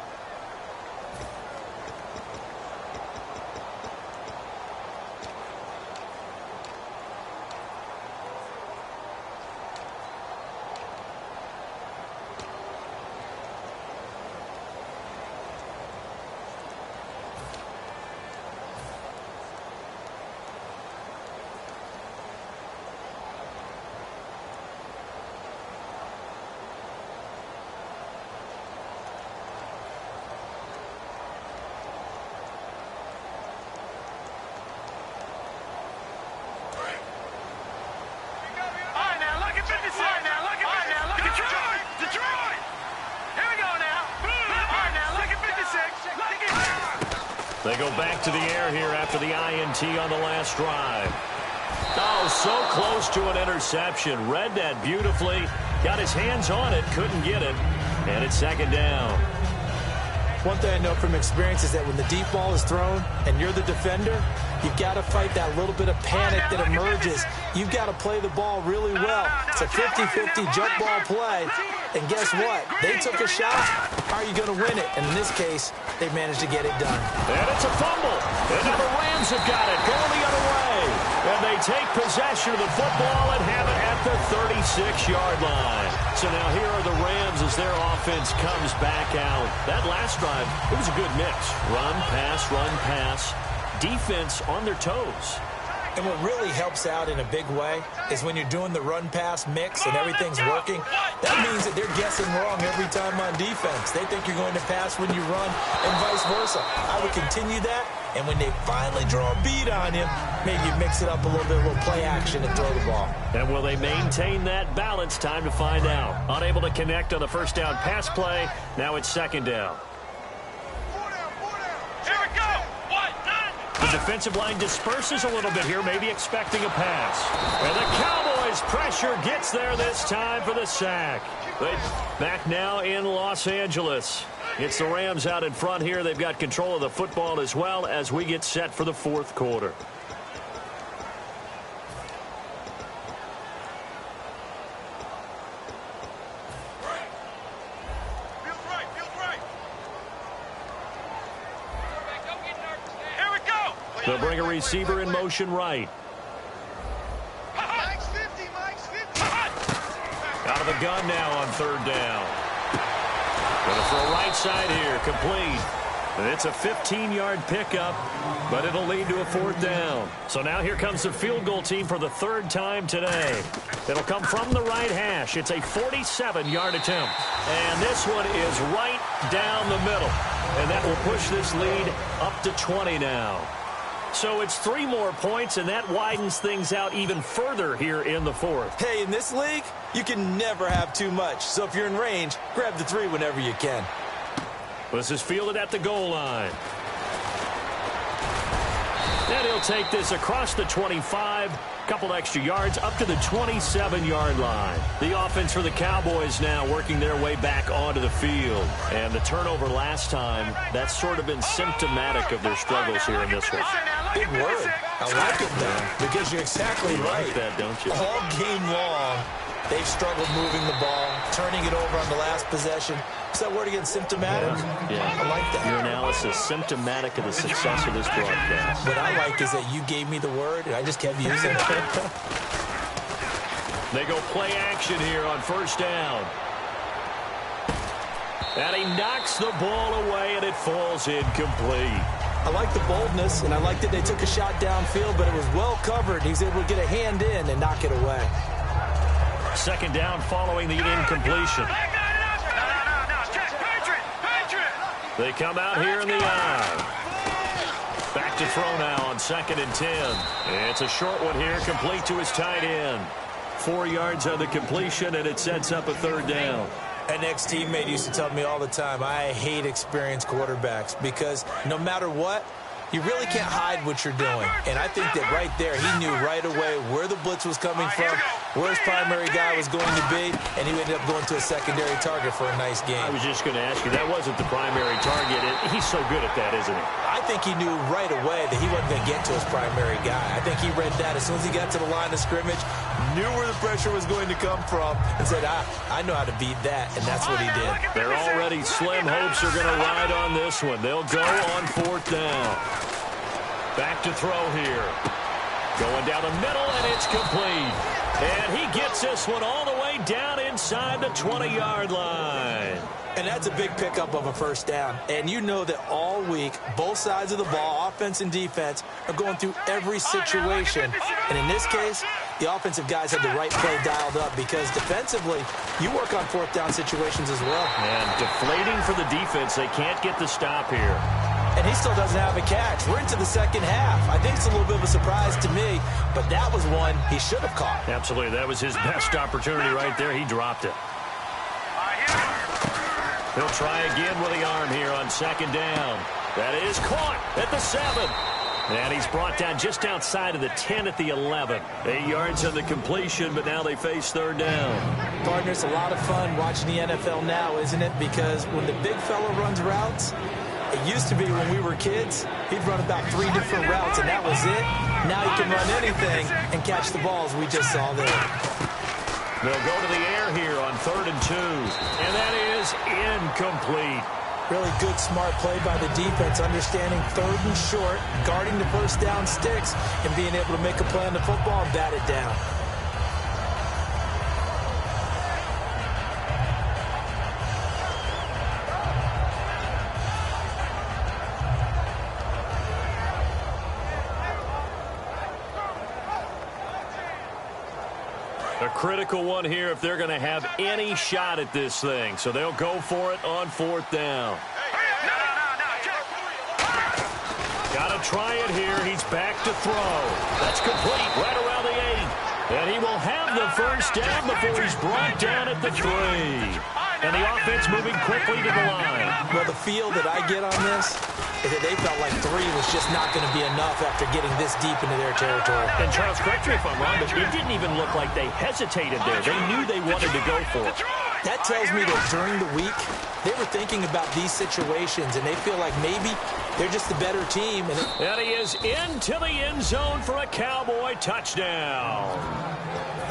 They go back to the air here after the INT on the last drive. Oh, so close to an interception. Read that beautifully. Got his hands on it, couldn't get it. And it's second down. One thing I know from experience is that when the deep ball is thrown and you're the defender, you've got to fight that little bit of panic that emerges. You've got to play the ball really well. It's a 50-50 jump ball play. And guess what? They took a shot. How are you going to win it? And in this case, they managed to get it done. And it's a fumble. And now the Rams have got it going the other way. And they take possession of the football and have it at the 36-yard line. So now here are the Rams as their offense comes back out. That last drive, it was a good mix. Run, pass, defense on their toes. And what really helps out in a big way is when you're doing the run-pass mix and everything's working, that means that they're guessing wrong every time on defense. They think you're going to pass when you run and vice versa. I would continue that, and when they finally draw a beat on him, maybe you mix it up a little bit, a little play action and throw the ball. And will they maintain that balance? Time to find out. Unable to connect on the first down pass play. Now it's second down. Here we go. The defensive line disperses a little bit here, maybe expecting a pass. And the Cowboys' pressure gets there this time for the sack. Back now in Los Angeles. It's the Rams out in front here. They've got control of the football as well as we get set for the fourth quarter. They'll bring a receiver in motion right. Mike's 50, Mike's 50. Out of the gun now on third down. Going to throw right side here, complete. And it's a 15-yard pickup, but it'll lead to a fourth down. So now here comes the field goal team for the third time today. It'll come from the right hash. It's a 47-yard attempt. And this one is right down the middle. And that will push this lead up to 20 now. So it's 3 more points, and that widens things out even further here in the fourth. Hey, in this league, you can never have too much. So if you're in range, grab the 3 whenever you can. This is fielded at the goal line. And he'll take this across the 25, couple extra yards up to the 27-yard line. The offense for the Cowboys now working their way back onto the field. And the turnover last time, that's sort of been symptomatic of their struggles here in this one. Big word. I like it, though, because you're exactly right. You like that, don't you? All game long, they've struggled moving the ball, turning it over on the last possession. Is that word again, symptomatic? Yeah. I like that. Your analysis, symptomatic of the success of this broadcast. What I like is that you gave me the word, and I just kept using it. They go play action here on first down. And he knocks the ball away, and it falls incomplete. I like the boldness, and I like that they took a shot downfield, but it was well covered. He was able to get a hand in and knock it away. Second down following the incompletion. They come out here in the eye. Back to throw now on 2nd and 10. It's a short one here, complete to his tight end. 4 yards on the completion, and it sets up a third down. An ex-teammate used to tell me all the time, I hate experienced quarterbacks because no matter what, you really can't hide what you're doing. And I think that right there, he knew right away where the blitz was coming from, where his primary guy was going to be, and he ended up going to a secondary target for a nice game. I was just going to ask you, that wasn't the primary target. He's so good at that, isn't he? I think he knew right away that he wasn't going to get to his primary guy. I think he read that as soon as he got to the line of scrimmage, knew where the pressure was going to come from, and said, I know how to beat that, and that's what he did. Their already slim hopes are going to ride on this one. They'll go on fourth down. Back to throw here. Going down the middle, and it's complete. And he gets this one all the way down inside the 20-yard line. And that's a big pickup of a first down. And you know that all week, both sides of the ball, offense and defense, are going through every situation. And in this case, the offensive guys had the right play dialed up because defensively, you work on fourth down situations as well. And deflating for the defense. They can't get the stop here. And he still doesn't have a catch. We're into the second half. I think it's a little bit of a surprise to me, but that was one he should have caught. Absolutely. That was his best opportunity right there. He dropped it. He'll try again with the arm here on second down. That is caught at the 7. And he's brought down just outside of the 10 at the 11. 8 yards on the completion, but now they face third down. Partner, it's a lot of fun watching the NFL now, isn't it? Because when the big fella runs routes, it used to be when we were kids, he'd run about 3 different routes, and that was it. Now he can run anything and catch the balls we just saw there. They'll go to the air here on 3rd and 2. And that is incomplete. Really good, smart play by the defense, understanding 3rd and short, guarding the first down sticks, and being able to make a play on the football and bat it down. A critical one here if they're going to have any shot at this thing. So they'll go for it on 4th down. Got to try it here. He's back to throw. That's complete right around the 8. And he will have the first down before he's brought down at the 3. And the offense moving quickly to the line. Well, the feel that I get on this is that they felt like 3 was just not going to be enough after getting this deep into their territory. And Charles, correct me if I'm wrong, but it didn't even look like they hesitated there. They knew they wanted to go for it. That tells me that during the week, they were thinking about these situations, and they feel like maybe they're just the better team. And he is into the end zone for a Cowboy touchdown.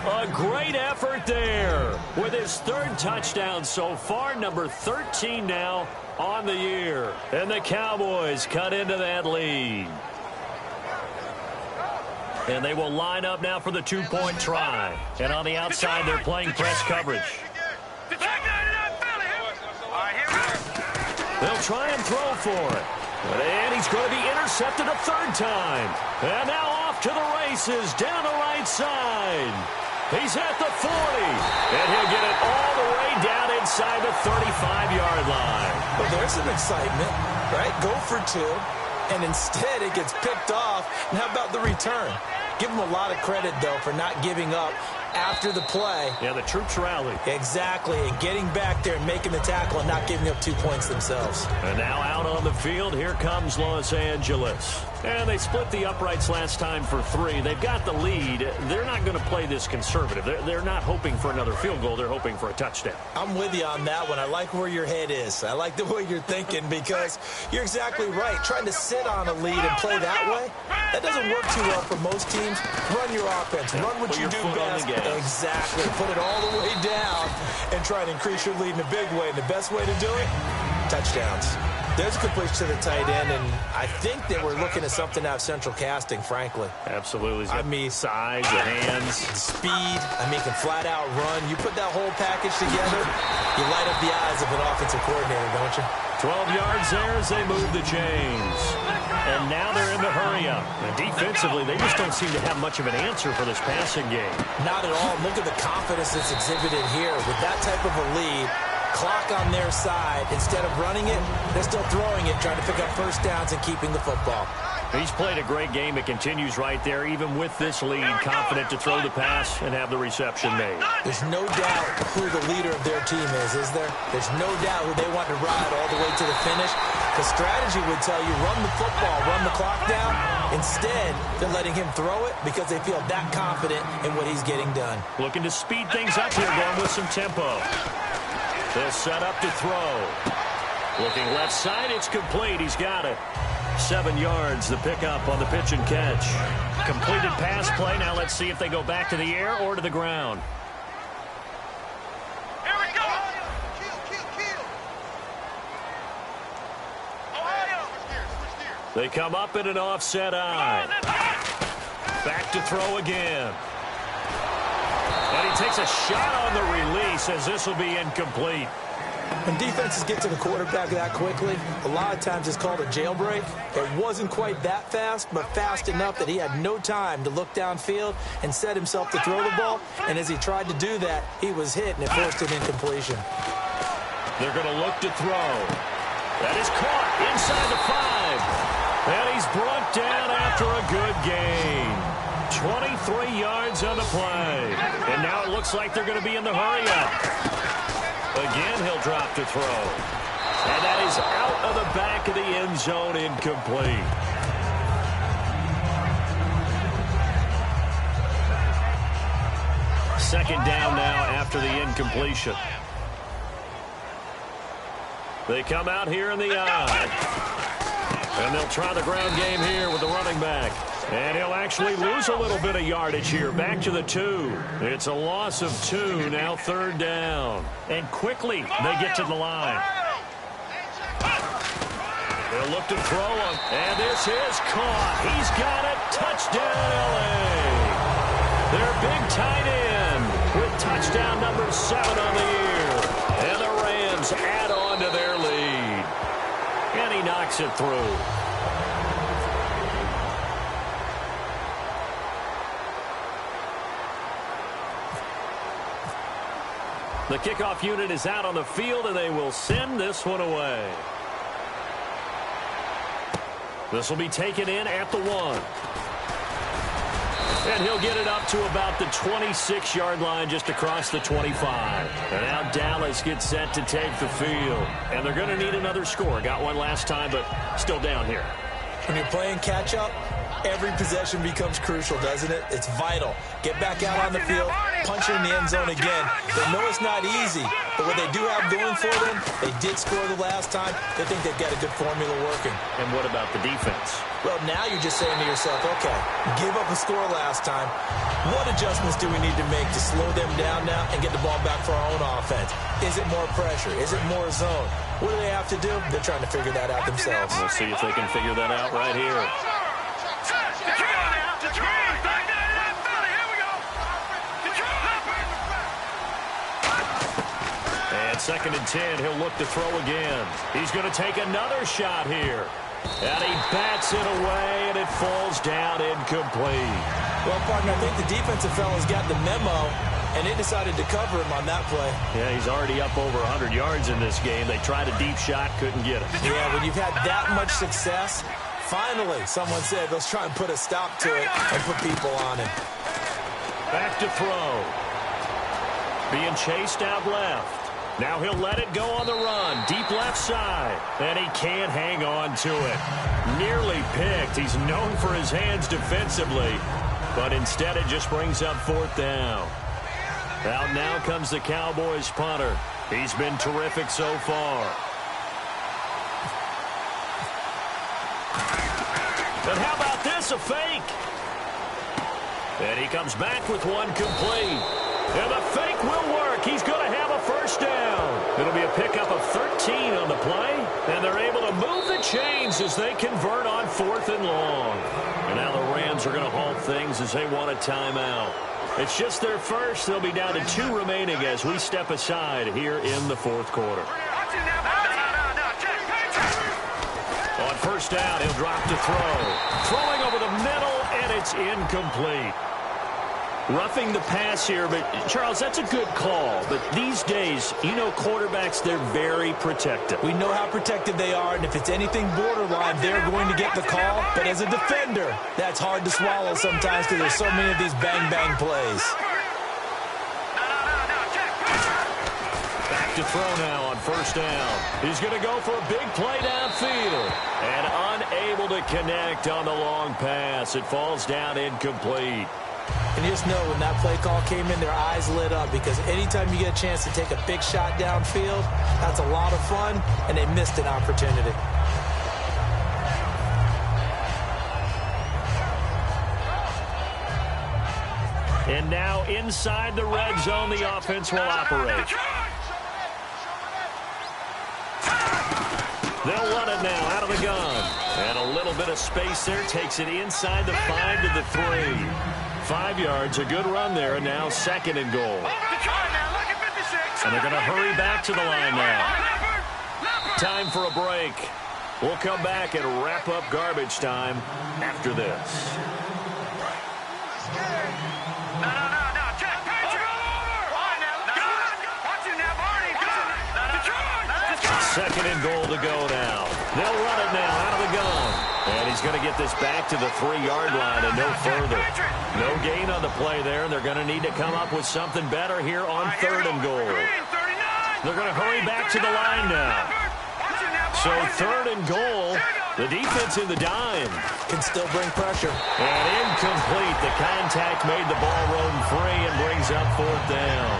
A great effort there with his 3rd touchdown so far, number 13 now on the year. And the Cowboys cut into that lead. And they will line up now for the 2-point try. And on the outside, they're playing press coverage. They'll try and throw for it. And he's going to be intercepted a 3rd time. And now off to the races down the right side. He's at the 40. And he'll get it all the way down inside the 35-yard line. Well, there's some excitement, right? Go for 2. And instead it gets picked off. And how about the return? Give him a lot of credit, though, for not giving up after the play. Yeah, the troops rallied. Exactly, and getting back there and making the tackle and not giving up 2 points themselves. And now out on the field, here comes Los Angeles. And they split the uprights last time for 3. They've got the lead. They're not going to play this conservative. They're not hoping for another field goal. They're hoping for a touchdown. I'm with you on that one. I like where your head is. I like the way you're thinking because you're exactly right. Trying to sit on a lead and play that way, that doesn't work too well for most teams. Run your offense. Run what you do best. Exactly. Put it all the way down and try to increase your lead in a big way. And the best way to do it, touchdowns. There's a completion to the tight end, and I think that we're looking at something out of central casting, frankly. Absolutely. I mean, size, the hands. Speed. I mean, can flat out run. You put that whole package together, you light up the eyes of an offensive coordinator, don't you? 12 yards there as they move the chains. And now they're in the hurry-up. And defensively, they just don't seem to have much of an answer for this passing game. Not at all. Look at the confidence that's exhibited here. With that type of a lead, clock on their side. Instead of running it, they're still throwing it, trying to pick up first downs and keeping the football. He's played a great game. It continues right there, even with this lead, confident to throw the pass and have the reception made. There's no doubt who the leader of their team is there? There's no doubt who they want to ride all the way to the finish. The strategy would tell you, run the football, run the clock down. Instead, they're letting him throw it because they feel that confident in what he's getting done. Looking to speed things up here, going with some tempo. They'll set up to throw. Looking left side, it's complete. He's got it. 7 yards, the pickup on the pitch and catch. Completed pass play. Now let's see if they go back to the air or to the ground. Here we go. Kill. Ohio. They come up in an offset eye. Back to throw again. And he takes a shot on the release as this will be incomplete. When defenses get to the quarterback that quickly, a lot of times it's called a jailbreak. It wasn't quite that fast, but fast enough that he had no time to look downfield and set himself to throw the ball. And as he tried to do that, he was hit, and it forced an incompletion. They're going to look to throw. That is caught inside the 5. And he's brought down after a good gain. 23 yards on the play. And now it looks like they're going to be in the hurry-up. Again, he'll drop to throw. And that is out of the back of the end zone, incomplete. Second down now after the incompletion. They come out here in the eye. And they'll try the ground game here with the running back. And he'll actually lose a little bit of yardage here. Back to the 2. It's a loss of 2. Now third down. And quickly they get to the line. They'll look to throw him. And this is caught. He's got it. Touchdown, L.A. Their big tight end with touchdown number 7 on the year. And the Rams add on to their lead. And he knocks it through. The kickoff unit is out on the field, and they will send this one away. This will be taken in at the 1. And he'll get it up to about the 26-yard line just across the 25. And now Dallas gets set to take the field. And they're going to need another score. Got one last time, but still down here. When you're playing catch-up, every possession becomes crucial, doesn't it? It's vital. Get back out on the field, punch it in the end zone again. They know it's not easy, but what they do have going for them, they did score the last time. They think they've got a good formula working. And what about the defense? Well, now you're just saying to yourself, okay, give up a score last time. What adjustments do we need to make to slow them down now and get the ball back for our own offense? Is it more pressure? Is it more zone? What do they have to do? They're trying to figure that out themselves. We'll see if they can figure that out right here. And 2nd and 10, he'll look to throw again. He's going to take another shot here. And he bats it away, and it falls down incomplete. Well, partner, I think the defensive fellas got the memo, and they decided to cover him on that play. Yeah, he's already up over 100 yards in this game. They tried a deep shot, couldn't get it. Yeah, when you've had that much success, finally, someone said, let's try and put a stop to it and put people on him. Back to throw. Being chased out left. Now he'll let it go on the run. Deep left side. And he can't hang on to it. Nearly picked. He's known for his hands defensively. But instead it just brings up 4th down. Out now comes the Cowboys punter. He's been terrific so far. And how about this? A fake. And he comes back with one complete. And the fake will work. He's going to have a first down. It'll be a pickup of 13 on the play. And they're able to move the chains as they convert on 4th and long. And now the Rams are going to halt things as they want a timeout. It's just their first. They'll be down to 2 remaining as we step aside here in the 4th quarter. On first down, he'll drop to throw. Throwing over the middle, and it's incomplete. Roughing the pass here, but Charles, that's a good call. But these days, you know, quarterbacks, they're very protective. We know how protected they are, and if it's anything borderline, they're going to get the call. But as a defender, that's hard to swallow sometimes because there's so many of these bang-bang plays. Back to throw now on first down. He's going to go for a big play downfield. And unable to connect on the long pass. It falls down incomplete. And you just know when that play call came in, their eyes lit up because anytime you get a chance to take a big shot downfield, that's a lot of fun, and they missed an opportunity. And now inside the red zone, the offense will operate. They'll run it now out of the gun. And a little bit of space there takes it inside the 5 to the 3. 5 yards, a good run there, and now 2nd and goal. And they're going to hurry back to the line now. Time for a break. We'll come back and wrap up garbage time after this. Second and goal to go now. They'll run it now out of the gun. And he's going to get this back to the 3-yard line and no further. No gain on the play there, and they're going to need to come up with something better here on 3rd and goal. They're going to hurry back to the line now. So 3rd and goal. The defense in the dime. Can still bring pressure. And incomplete. The contact made the ball roam free and brings up 4th down.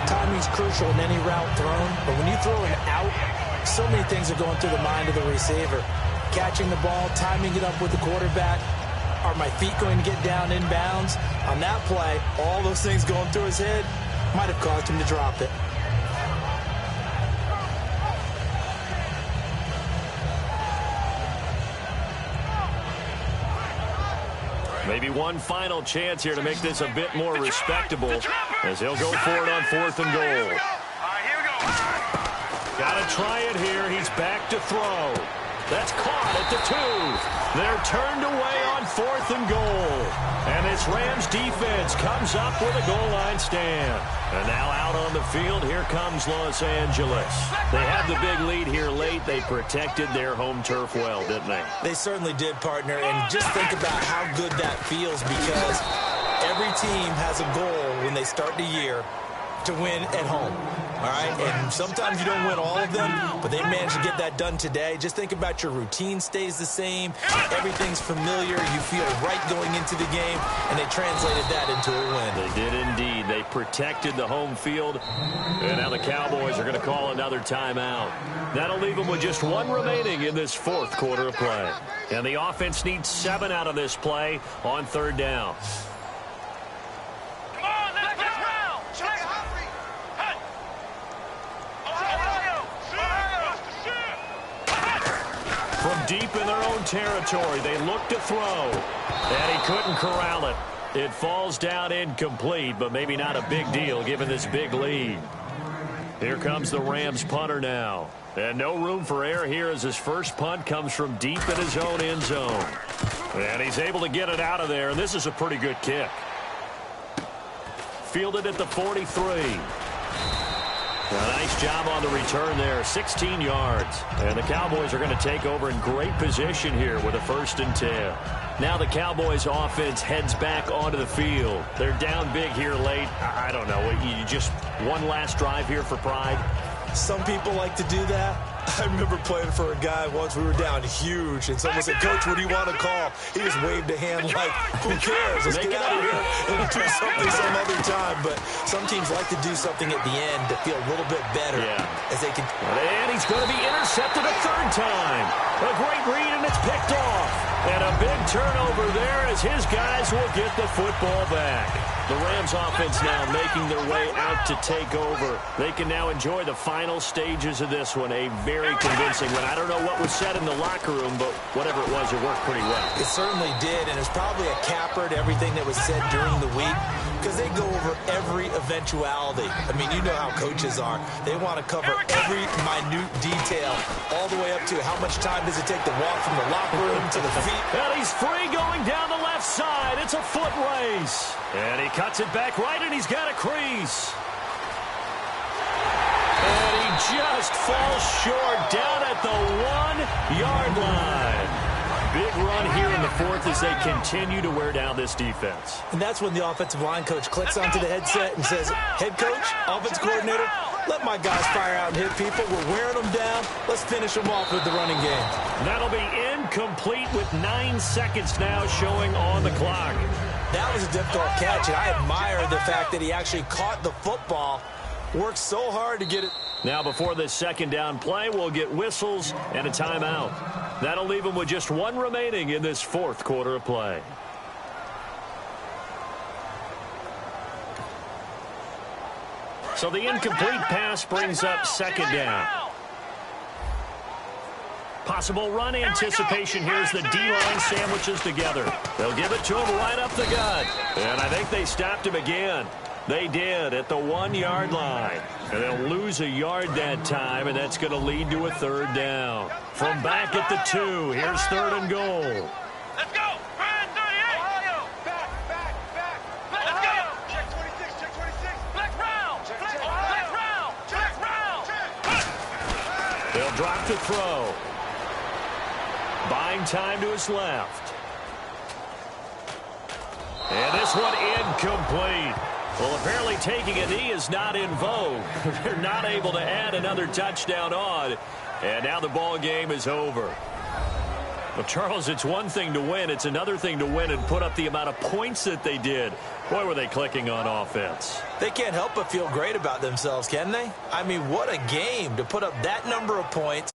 Timing's crucial in any route thrown, but when you throw an out, so many things are going through the mind of the receiver. Catching the ball, timing it up with the quarterback. Are my feet going to get down in bounds? On that play, all those things going through his head might have caused him to drop it. Maybe one final chance here to make this a bit more respectable as he'll go for it on 4th and goal. Got to try it here. He's back to throw. That's caught at the 2. They're turned away on 4th and goal. And this Rams defense comes up with a goal line stand. And now out on the field, here comes Los Angeles. They have the big lead here late. They protected their home turf well, didn't they? They certainly did, partner. And just think about how good that feels, because every team has a goal when they start the year to win at home. All right, and sometimes you don't win all of them, but they managed to get that done today. Just think about your routine stays the same. Everything's familiar. You feel right going into the game, and they translated that into a win. They did indeed. They protected the home field, and now the Cowboys are going to call another timeout. That'll leave them with just 1 remaining in this 4th quarter of play. And the offense needs 7 out of this play on 3rd down. From deep in their own territory, they look to throw, and he couldn't corral it. It falls down incomplete, but maybe not a big deal given this big lead. Here comes the Rams punter now. And no room for error here as his first punt comes from deep in his own end zone. And he's able to get it out of there, and this is a pretty good kick. Fielded at the 43. A nice job on the return there, 16 yards. And the Cowboys are going to take over in great position here with a 1st and 10. Now the Cowboys offense heads back onto the field. They're down big here late. I don't know, you just one last drive here for pride? Some people like to do that. I remember playing for a guy once. We were down huge, and someone said, "Coach, what do you want to call?" He just waved a hand like, "Who cares? Let's get out of here and do something some other time." But some teams like to do something at the end to feel a little bit better. As they can. And he's going to be intercepted a 3rd time. A great read, and it's picked off. And a big turnover there as his guys will get the football back. The Rams offense now making their way out to take over. They can now enjoy the final stages of this one. A very convincing one. I don't know what was said in the locker room, but whatever it was, it worked pretty well. It certainly did, and it's probably a capper to everything that was said during the week, because they go over every eventuality. I mean, you know how coaches are. They want to cover every minute detail, all the way up to how much time does it take to walk from the locker room to the feet. And he's free going down the left side. It's a foot race. And he cuts it back right, and he's got a crease. And he just falls short down at the 1-yard line. Big run here in the 4th as they continue to wear down this defense. And that's when the offensive line coach clicks onto the headset and says, "Head coach, offense coordinator, let my guys fire out and hit people. We're wearing them down. Let's finish them off with the running game." That'll be incomplete with 9 seconds now showing on the clock. That was a difficult catch, and I admire the fact that he actually caught the football. Worked so hard to get it. Now before this 2nd down play, we'll get whistles and a timeout. That'll leave them with just 1 remaining in this 4th quarter of play. So the incomplete pass brings up 2nd down. Possible run anticipation here as the D-line sandwiches together. They'll give it to him right up the gut. And I think they stopped him again. They did at the 1-yard line. And they'll lose a yard that time, and that's going to lead to a 3rd down. From back at the 2, here's 3rd and goal. Let's go! Brian 38! Ohio! Back! Let's go! Check 26, check 26. Flex round! Flex round! Flex round! They'll drop the throw. Buying time to his left. And this one incomplete. Well, apparently taking a knee is not in vogue. They're not able to add another touchdown on. And now the ball game is over. Well, Charles, it's one thing to win. It's another thing to win and put up the amount of points that they did. Boy, were they clicking on offense. They can't help but feel great about themselves, can they? I mean, what a game to put up that number of points.